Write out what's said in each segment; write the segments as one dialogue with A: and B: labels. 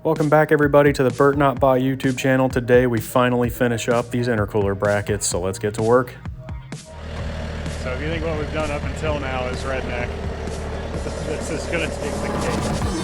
A: Welcome back everybody to the Burt Not Buy YouTube channel. Today we finally finish up these intercooler brackets, so let's get to work.
B: So if you think what we've done up until now is redneck, this is going to take the cake.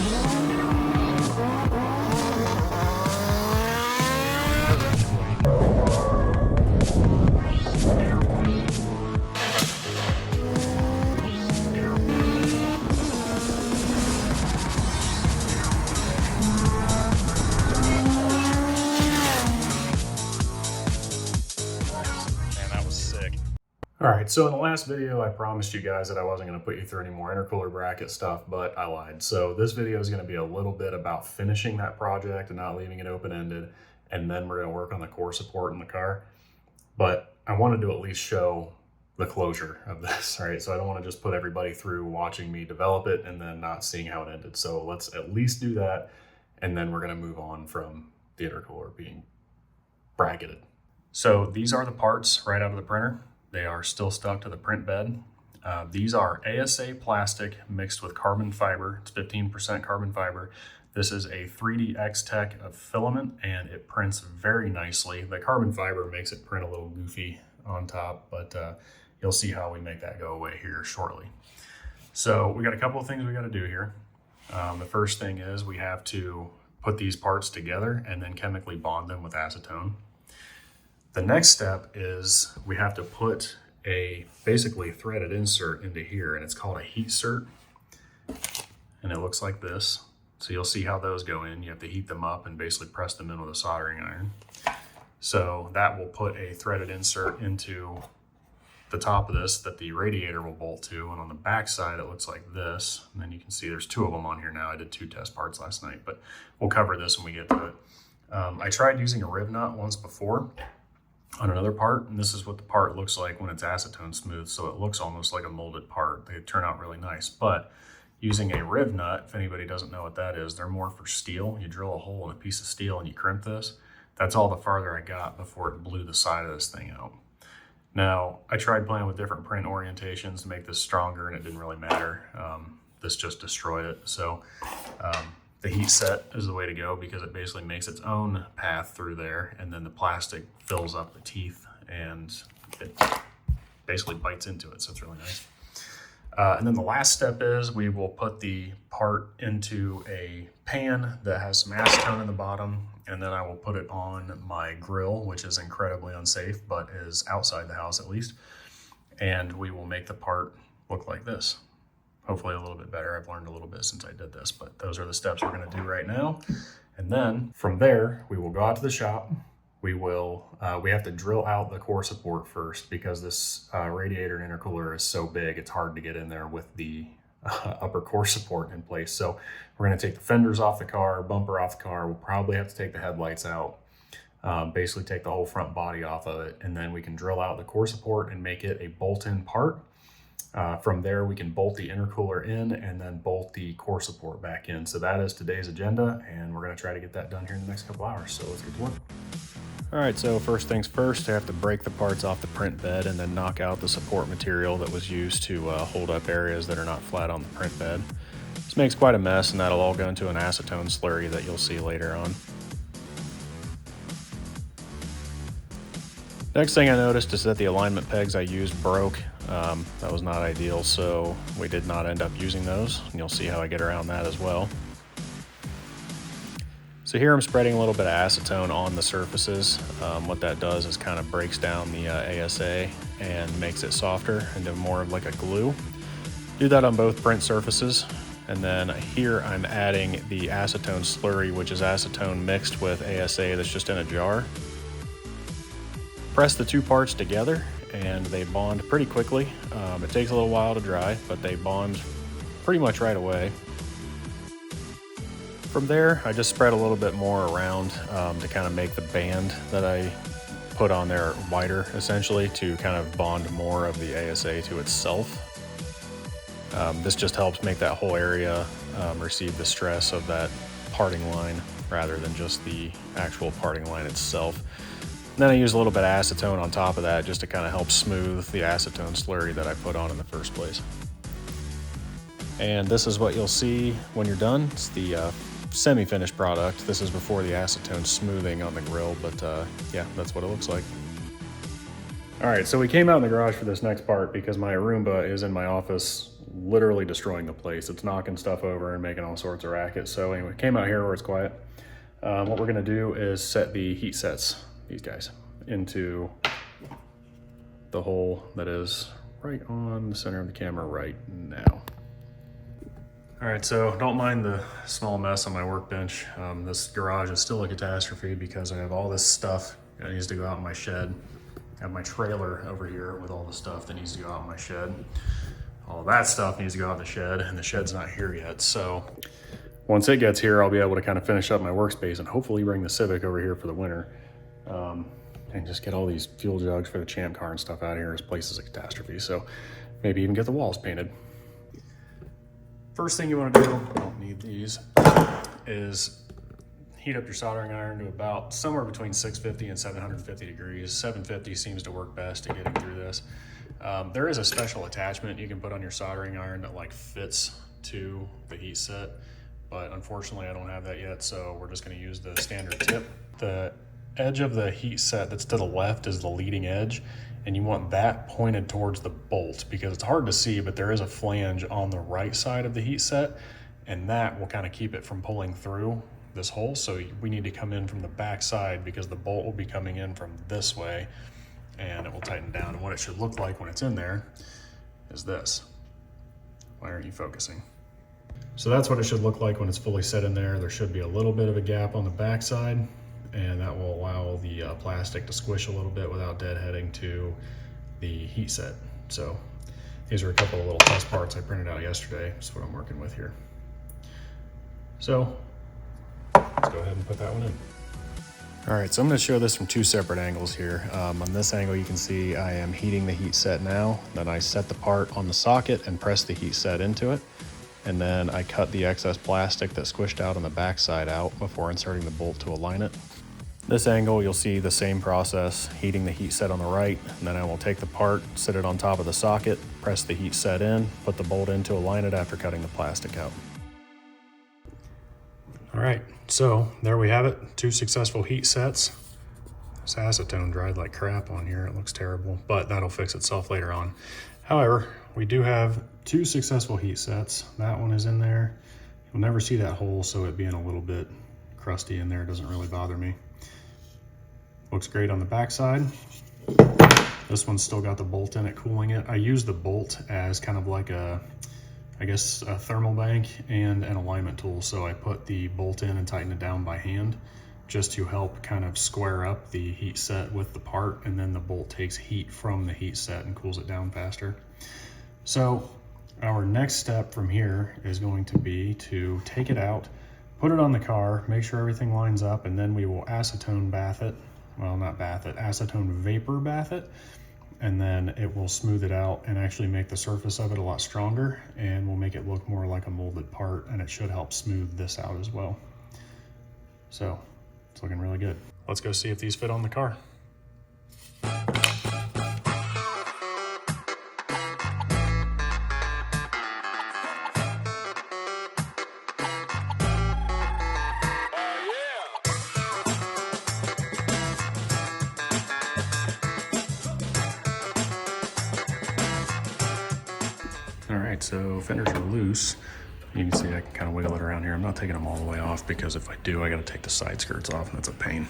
A: Alright, so in the last video I promised you guys that I wasn't going to put you through any more intercooler bracket stuff, but I lied. So this video is going to be a little bit about finishing that project and not leaving it open-ended, and then we're going to work on the core support in the car. But I wanted to at least show the closure of this, right? So I don't want to just put everybody through watching me develop it and then not seeing how it ended. So let's at least do that, and then we're going to move on from the intercooler being bracketed. So these are the parts right out of the printer. They are still stuck to the print bed. These are ASA plastic mixed with carbon fiber. It's 15% carbon fiber. This is a 3D X-Tech of filament, and it prints very nicely. The carbon fiber makes it print a little goofy on top, but you'll see how we make that go away here shortly. So we got a couple of things we got to do here. The first thing is we have to put these parts together and then chemically bond them with acetone. The next step is we have to put a basically threaded insert into here, and it's called a heat cert, and it looks like this. So you'll see how those go in. You have to heat them up and basically press them in with a soldering iron. So that will put a threaded insert into the top of this that the radiator will bolt to, and on the back side it looks like this, and then you can see there's two of them on here now. I did 2 test parts last night, but we'll cover this when we get to it. I tried using a riv nut once before on another part, and this is what the part looks like when it's acetone smooth, so it looks almost like a molded part. They turn out really nice. But using a riv nut, if anybody doesn't know what that is, they're more for steel. You drill a hole in a piece of steel and you crimp this. That's all the farther I got before it blew the side of this thing out. Now, I tried playing with different print orientations to make this stronger, and it didn't really matter. This just destroyed it. So the heat set is the way to go, because it basically makes its own path through there, and then the plastic fills up the teeth and it basically bites into it, so it's really nice. And then the last step is we will put the part into a pan that has some acetone in the bottom, and then I will put it on my grill, which is incredibly unsafe, but is outside the house at least. And we will make the part look like this. Hopefully a little bit better. I've learned a little bit since I did this, but those are the steps we're going to do right now. And then from there, we will go out to the shop. We have to drill out the core support first, because this radiator and intercooler is so big, it's hard to get in there with the upper core support in place. So we're going to take the fenders off the car, bumper off the car. We'll probably have to take the headlights out, basically take the whole front body off of it, and then we can drill out the core support and make it a bolt-in part. From there, we can bolt the intercooler in and then bolt the core support back in. So that is today's agenda, and we're going to try to get that done here in the next couple hours. So let's get to work. All right, so first things first, I have to break the parts off the print bed and then knock out the support material that was used to hold up areas that are not flat on the print bed. This makes quite a mess, and that'll all go into an acetone slurry that you'll see later on. Next thing I noticed is that the alignment pegs I used broke. That was not ideal, so we did not end up using those, and you'll see how I get around that as well. So here I'm spreading a little bit of acetone on the surfaces. What that does is kind of breaks down the ASA and makes it softer into more of like a glue. Do that on both print surfaces. And then here I'm adding the acetone slurry, which is acetone mixed with ASA that's just in a jar. Press the two parts together and they bond pretty quickly. It takes a little while to dry, but they bond pretty much right away. From there, I just spread a little bit more around to kind of make the band that I put on there wider, essentially, to kind of bond more of the ASA to itself. This just helps make that whole area receive the stress of that parting line rather than just the actual parting line itself. And then I use a little bit of acetone on top of that just to kind of help smooth the acetone slurry that I put on in the first place. And this is what you'll see when you're done. It's the semi-finished product. This is before the acetone smoothing on the grill, but yeah, that's what it looks like. All right, so we came out in the garage for this next part because my Roomba is in my office, literally destroying the place. It's knocking stuff over and making all sorts of racket. So anyway, came out here where it's quiet. What we're gonna do is set the heat sets, these guys, into the hole that is right on the center of the camera right now. All right, so don't mind the small mess on my workbench. This garage is still a catastrophe because I have all this stuff that needs to go out in my shed. I have my trailer over here with all the stuff that needs to go out in my shed. All of that stuff needs to go out in the shed, and the shed's not here yet. So once it gets here, I'll be able to kind of finish up my workspace and hopefully bring the Civic over here for the winter. And just get all these fuel jugs for the Champ car and stuff out of here. This place is a catastrophe. So maybe even get the walls painted. First thing you want to do, I don't need these, is heat up your soldering iron to about somewhere between 650 and 750 degrees. 750 seems to work best at getting through this. There is a special attachment you can put on your soldering iron that like fits to the heat set, but unfortunately I don't have that yet, so we're just going to use the standard tip. The edge of the heat set that's to the left is the leading edge, and you want that pointed towards the bolt because it's hard to see, but there is a flange on the right side of the heat set, and that will kind of keep it from pulling through this hole. So we need to come in from the back side because the bolt will be coming in from this way, and it will tighten down. And what it should look like when it's in there is this. Why aren't you focusing? So that's what it should look like when it's fully set in there. There should be a little bit of a gap on the back side, and that will allow the plastic to squish a little bit without deadheading to the heat set. So these are a couple of little test parts I printed out yesterday. That's what I'm working with here. So let's go ahead and put that one in. All right, so I'm gonna show this from two separate angles here. On this angle, you can see I am heating the heat set now. Then I set the part on the socket and press the heat set into it. And then I cut the excess plastic that squished out on the back side out before inserting the bolt to align it. This angle, you'll see the same process, heating the heat set on the right, and then I will take the part, sit it on top of the socket, press the heat set in, put the bolt in to align it after cutting the plastic out. All right, so there we have it, 2 successful heat sets. This acetone dried like crap on here, it looks terrible, but that'll fix itself later on. However, we do have 2 successful heat sets. That one is in there. You'll never see that hole, so it being a little bit crusty in there doesn't really bother me. Looks great on the back side. This one's still got the bolt in it, cooling it. I use the bolt as kind of like a, I guess, a thermal bank and an alignment tool. So I put the bolt in and tighten it down by hand just to help kind of square up the heat set with the part, and then the bolt takes heat from the heat set and cools it down faster. So our next step from here is going to be to take it out, put it on the car, make sure everything lines up, and then we will acetone bath it. Well, not bath it, acetone vapor bath it, and then it will smooth it out and actually make the surface of it a lot stronger, and will make it look more like a molded part, and it should help smooth this out as well. So it's looking really good. Let's go see if these fit on the car. All right, so fenders are loose. You can see I can kind of wiggle it around here. I'm not taking them all the way off because if I do, I got to take the side skirts off, and that's a pain.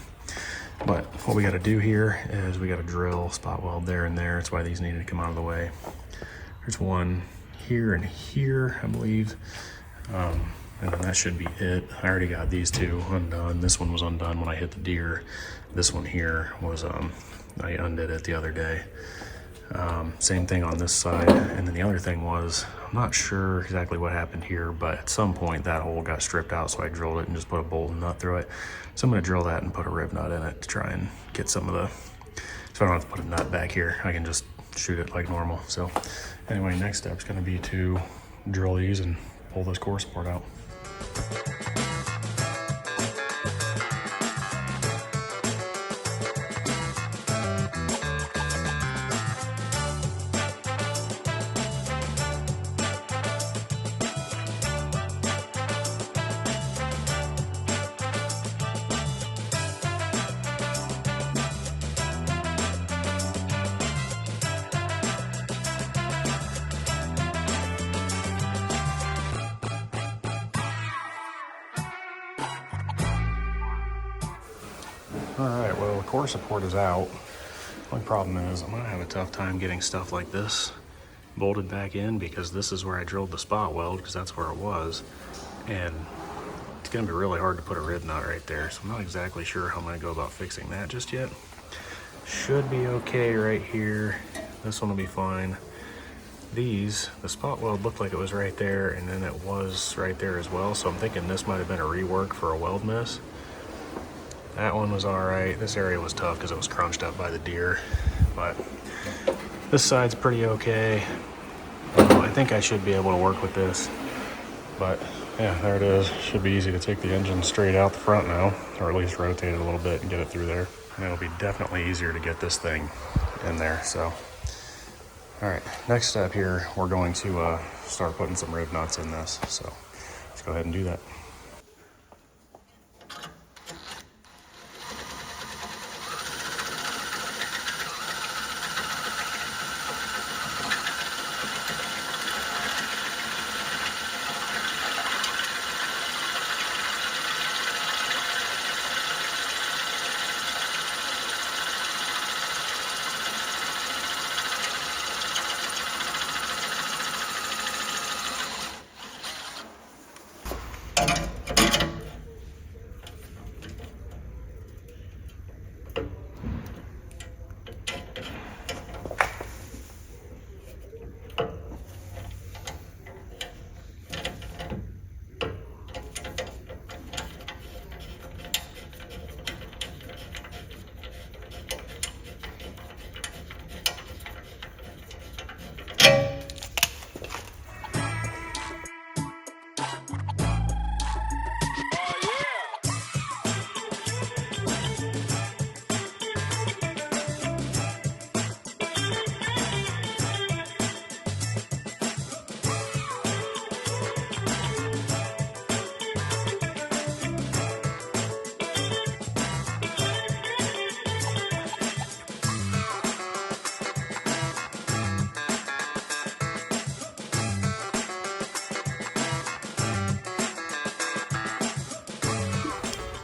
A: But what we got to do here is we got to drill spot weld there and there. That's why these needed to come out of the way. There's one here and here, I believe. And then that should be it. I already got these 2 undone. This one was undone when I hit the deer. This one here was, I undid it the other day. Same thing on this side. And then the other thing was, I'm not sure exactly what happened here, but at some point that hole got stripped out, so I drilled it and just put a bolt and nut through it. So I'm going to drill that and put a rib nut in it to try and get some of the, so I don't have to put a nut back here. I can just shoot it like normal. So anyway, next step is going to be to drill these and pull this core support out. All right, well, the core support is out. Only problem is I'm gonna have a tough time getting stuff like this bolted back in, because this is where I drilled the spot weld, because that's where it was. And it's gonna be really hard to put a rib nut right there. So I'm not exactly sure how I'm gonna go about fixing that just yet. Should be okay right here. This one will be fine. These, the spot weld looked like it was right there, and then it was right there as well. So I'm thinking this might have been a rework for a weld miss. That one was all right. This area was tough because it was crunched up by the deer, but this side's pretty okay. I think I should be able to work with this, but yeah, there it is. Should be easy to take the engine straight out the front now, or at least rotate it a little bit and get it through there. And it'll be definitely easier to get this thing in there. So, all right, next step here, we're going to start putting some rib nuts in this. So let's go ahead and do that.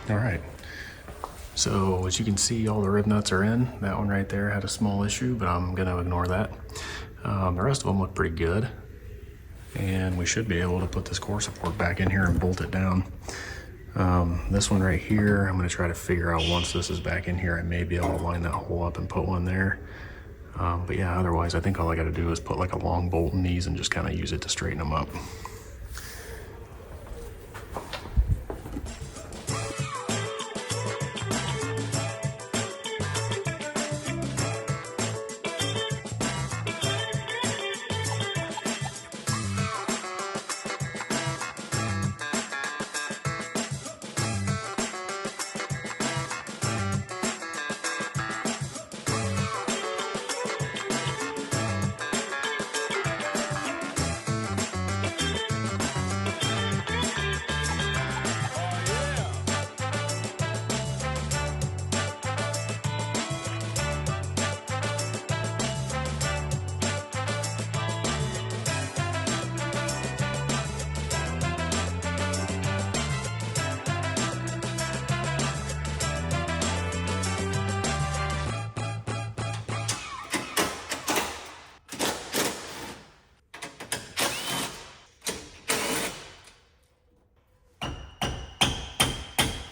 A: All right, so as you can see, all the rib nuts are in. That one right there had a small issue, but I'm gonna ignore that. The rest of them look pretty good. And we should be able to put this core support back in here and bolt it down. This one right here, I'm gonna try to figure out once this is back in here, I may be able to line that hole up and put one there. But yeah, otherwise I think all I gotta do is put like a long bolt in these and just kind of use it to straighten them up.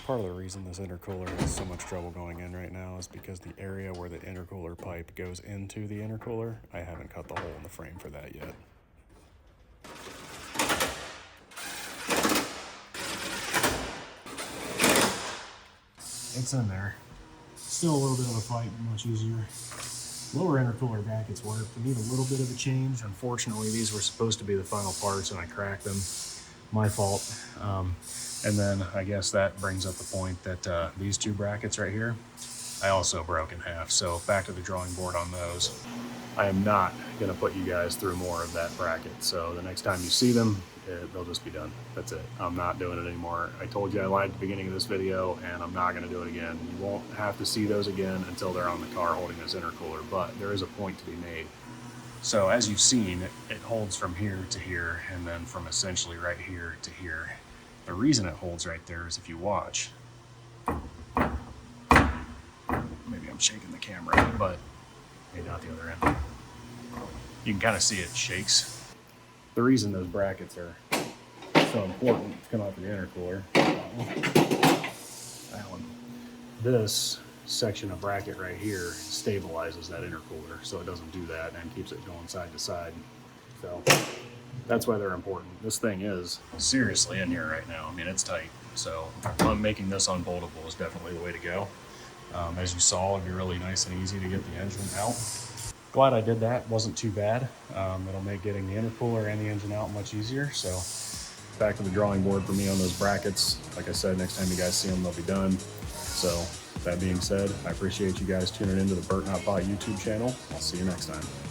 A: Part of the reason this intercooler has so much trouble going in right now is because the area where the intercooler pipe goes into the intercooler, I haven't cut the hole in the frame for that yet. It's in there. Still a little bit of a fight, but much easier. Lower intercooler brackets work. They need a little bit of a change. Unfortunately, these were supposed to be the final parts and I cracked them. My fault. And then I guess that brings up the point that these two brackets right here, I also broke in half. So back to the drawing board on those. I am not gonna put you guys through more of that bracket. So the next time you see them, they'll just be done. That's it. I'm not doing it anymore. I told you I lied at the beginning of this video and I'm not gonna do it again. You won't have to see those again until they're on the car holding this intercooler, but there is a point to be made. So as you've seen, it holds from here to here and then from essentially right here to here. The reason it holds right there is if you watch, shaking the camera, but maybe not the other end. You can kind of see it shakes. The reason those brackets are so important to come out of the intercooler, that one. This section of bracket right here stabilizes that intercooler, so it doesn't do that and keeps it going side to side. So that's why they're important. This thing is seriously in here right now. I mean, it's tight. So making this unboltable is definitely the way to go. As you saw, it'd be really nice and easy to get the engine out. Glad I did that. Wasn't too bad. It'll make getting the intercooler and the engine out much easier. So back to the drawing board for me on those brackets. Like I said, next time you guys see them, they'll be done. So that being said, I appreciate you guys tuning into the Burnt Not Bought YouTube channel. I'll see you next time.